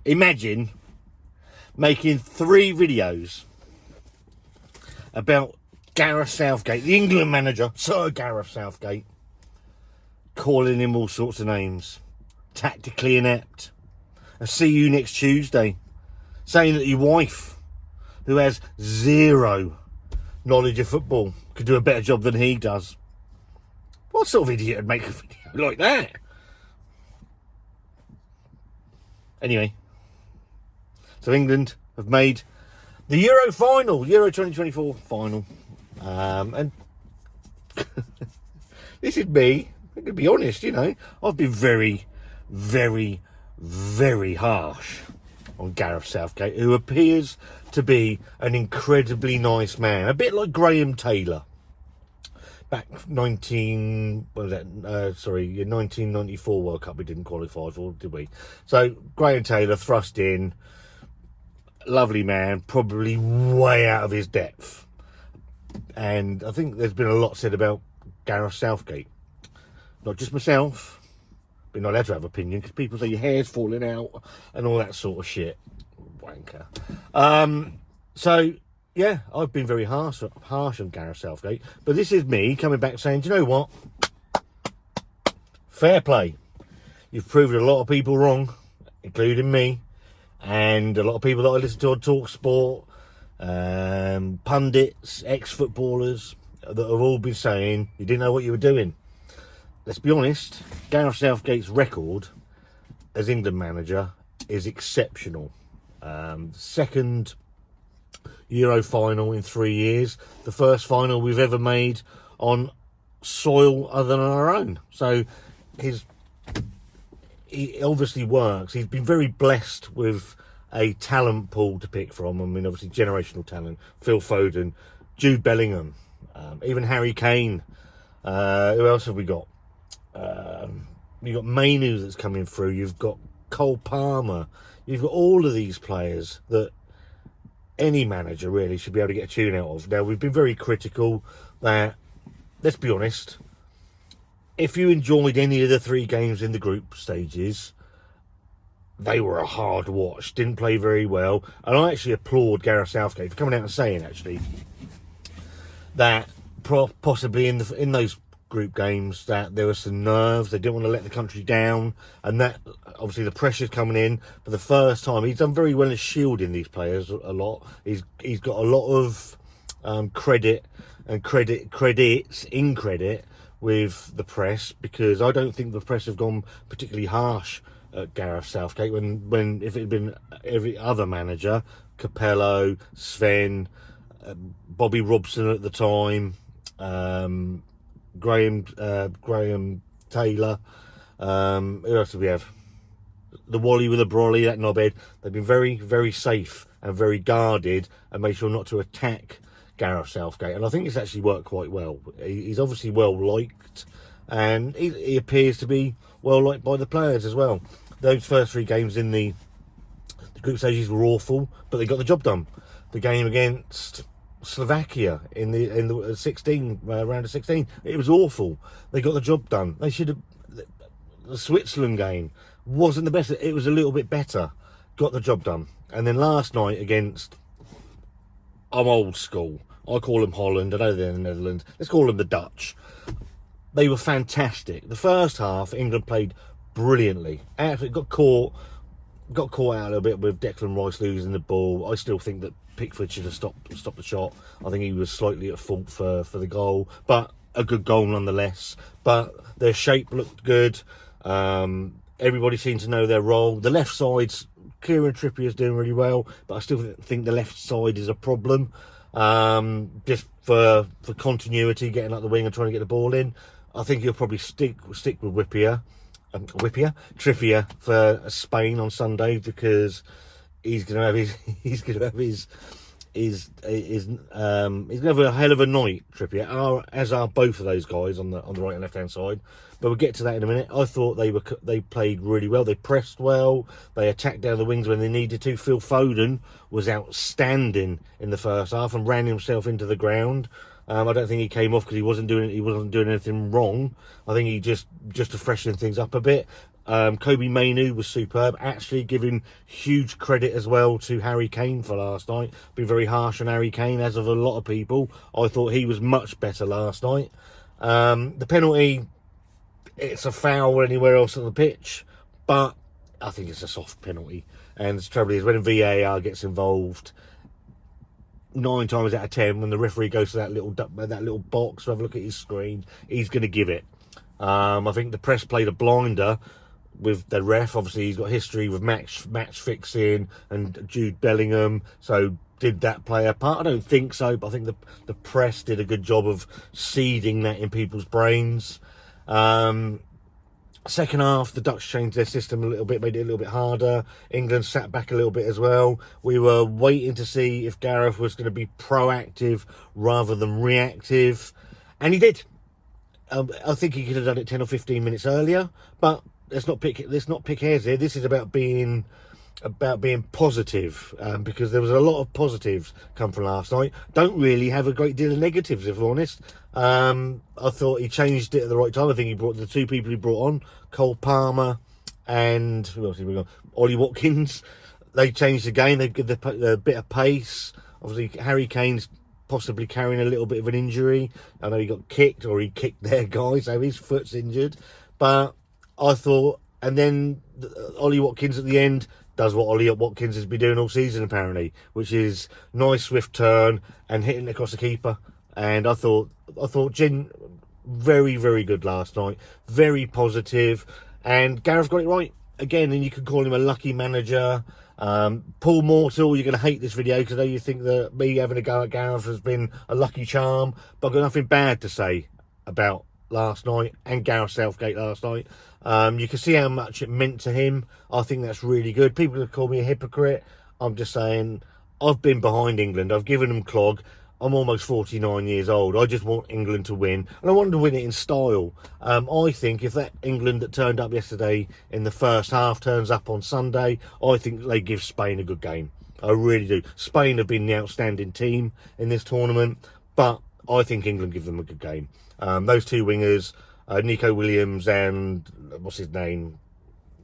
Imagine making 3 videos about Gareth Southgate, the England manager, Sir Gareth Southgate, calling him all sorts of names, tactically inept, a see you next Tuesday, saying that your wife, who has 0 knowledge of football, could do a better job than he does. What sort of idiot would make a video like that? Anyway, so England have made the Euro final, Euro 2024 final. And this is me, I'm going to be honest, you know, I've been very, very, very harsh on Gareth Southgate, who appears to be an incredibly nice man, a bit like Graham Taylor. Back 1994 World Cup we didn't qualify for, did we? So Graham Taylor thrust in, lovely man, probably way out of his depth. And I think there's been a lot said about Gareth Southgate. Not just myself, but not allowed to have opinion because people say your hair's falling out and all that sort of shit. Wanker. So yeah, I've been very harsh on Gareth Southgate, but this is me coming back saying, do you know what? Fair play. You've proved a lot of people wrong, including me, and a lot of people that I listen to on Talk Sport, pundits, ex-footballers that have all been saying you didn't know what you were doing. Let's be honest, Gareth Southgate's record as England manager is exceptional. Second Euro final in 3 years, the first final we've ever made on soil other than our own. So he obviously works. He's been very blessed with a talent pool to pick from. I mean, obviously generational talent, Phil Foden, Jude Bellingham, even Harry Kane. Who else have we got? You've got Mainu that's coming through. You've got Cole Palmer. You've got all of these players that any manager really should be able to get a tune out of. Now, we've been very critical that, let's be honest, if you enjoyed any of the 3 games in the group stages, they were a hard watch, didn't play very well. And I actually applaud Gareth Southgate for coming out and saying, actually, that possibly in those group games that there were some nerves, they didn't want to let the country down, and that obviously the pressure's coming in for the first time. He's done very well in shielding these players a lot. He's got a lot of credit with the press, because I don't think the press have gone particularly harsh at Gareth Southgate when if it had been every other manager, Capello, Sven, Bobby Robson at the time, Graham Taylor, who else do we have? The Wally with a brolly, that knobhead. They've been very, very safe and very guarded and made sure not to attack Gareth Southgate. And I think it's actually worked quite well. He's obviously well liked, and he appears to be well liked by the players as well. Those first 3 games in the group stages were awful, but they got the job done. The game against Slovakia in the 16 round of 16, it was awful. They got the job done. They should have. The Switzerland game wasn't the best. It was a little bit better. Got the job done. And then last night against, I'm old school, I call them Holland, I know they're in the Netherlands, let's call them the Dutch. They were fantastic. The first half England played brilliantly. Actually got caught out a little bit with Declan Rice losing the ball. I still think that Pickford should have stopped the shot. I think he was slightly at fault for the goal, but a good goal nonetheless. But their shape looked good. Everybody seemed to know their role. The left side's Kieran Trippier's doing really well, but I still think the left side is a problem. Just for continuity, getting up the wing and trying to get the ball in. I think he'll probably stick with Trippier for Spain on Sunday, because he's going to have he's going to have a hell of a night, Trippier, as are both of those guys on the right and left hand side. But we'll get to that in a minute. I thought they played really well. They pressed well. They attacked down the wings when they needed to. Phil Foden was outstanding in the first half and ran himself into the ground. I don't think he came off because he wasn't doing anything wrong. I think he just to freshen things up a bit. Kobe Mainu was superb. Actually giving huge credit as well to Harry Kane for last night. Been very harsh on Harry Kane, as of a lot of people. I thought he was much better last night. The penalty, it's a foul anywhere else on the pitch, but I think it's a soft penalty. And the trouble is, when VAR gets involved, 9 times out of 10, when the referee goes to that little box to have a look at his screen, he's going to give it. I think the press played a blinder with the ref. Obviously, he's got history with match fixing and Jude Bellingham, so did that play a part? I don't think so, but I think the press did a good job of seeding that in people's brains. Second half, the Dutch changed their system a little bit, made it a little bit harder. England sat back a little bit as well. We were waiting to see if Gareth was going to be proactive rather than reactive, and he did. I think he could have done it 10 or 15 minutes earlier, but let's not pick hairs here. This is about being positive, because there was a lot of positives come from last night. Don't really have a great deal of negatives, if I'm honest. I thought he changed it at the right time. I think he brought the 2 people he brought on, Cole Palmer and who else did we got? Ollie Watkins. They changed the game. They give the bit of pace. Obviously, Harry Kane's possibly carrying a little bit of an injury. I know he got kicked, or he kicked their guy, so his foot's injured. But I thought, and then Ollie Watkins at the end does what Ollie Watkins has been doing all season apparently, which is nice swift turn and hitting across the keeper. And I thought very, very good last night, very positive, and Gareth got it right again. And you can call him a lucky manager. Paul Mortal, you're going to hate this video because I know you think that me having a go at Gareth has been a lucky charm, but I've got nothing bad to say about last night and Gareth Southgate last night. You can see how much it meant to him. I think that's really good. People have called me a hypocrite. I'm just saying, I've been behind England. I've given them clog. I'm almost 49 years old. I just want England to win, and I want them to win it in style. I think if that England that turned up yesterday in the first half turns up on Sunday, I think they give Spain a good game. I really do. Spain have been the outstanding team in this tournament, but I think England give them a good game. Those 2 wingers, Nico Williams and what's his name,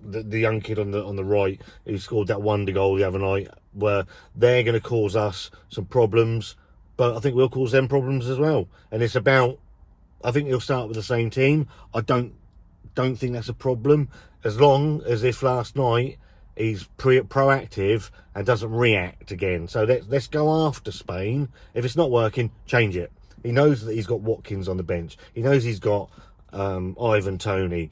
the young kid on the right who scored that wonder goal the other night, where they're going to cause us some problems, but I think we'll cause them problems as well. And it's about, I think he'll start with the same team. I don't think that's a problem, as long as if last night he's proactive and doesn't react again. So let's go after Spain. If it's not working, change it. He knows that he's got Watkins on the bench. He knows he's got Ivan Toney.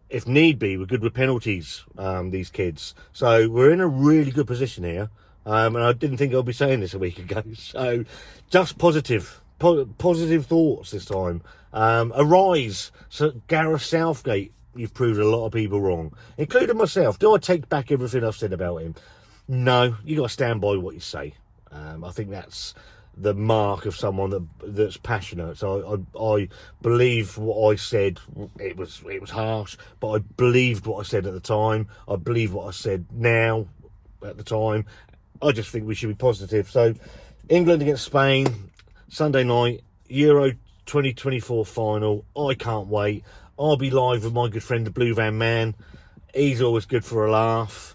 If need be, we're good with penalties, these kids. So we're in a really good position here. And I didn't think I'd be saying this a week ago. So just positive thoughts this time. Arise. So Gareth Southgate, you've proved a lot of people wrong, including myself. Do I take back everything I've said about him? No, you got to stand by what you say. I think that's the mark of someone that's passionate. So I believe what I said. It was harsh, but I believed what I said at the time. I believe what I said now at the time. I just think we should be positive. So England against Spain, Sunday night, Euro 2024 final. I can't wait. I'll be live with my good friend, the Blue Van Man. He's always good for a laugh.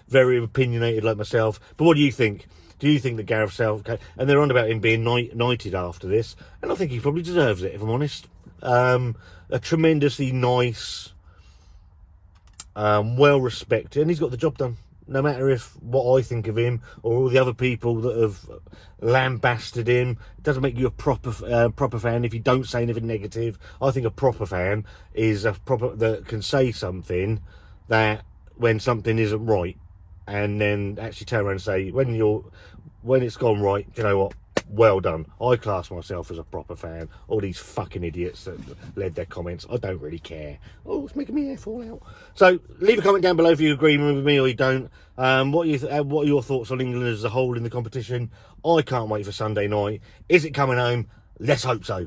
Very opinionated like myself. But what do you think? Do you think that Gareth Southgate, and they're on about him being knighted after this, and I think he probably deserves it, if I'm honest. A tremendously nice, well respected, and he's got the job done. No matter if what I think of him or all the other people that have lambasted him, it doesn't make you a proper fan if you don't say anything negative. I think a proper fan is a proper that can say something that when something isn't right, and then actually turn around and say when it's gone right, you know what? Well done. I class myself as a proper fan. All these fucking idiots that led their comments, I don't really care. Oh, it's making me hair fall out. So leave a comment down below if you agree with me or you don't. What are your thoughts on England as a whole in the competition? I can't wait for Sunday night. Is it coming home? Let's hope so.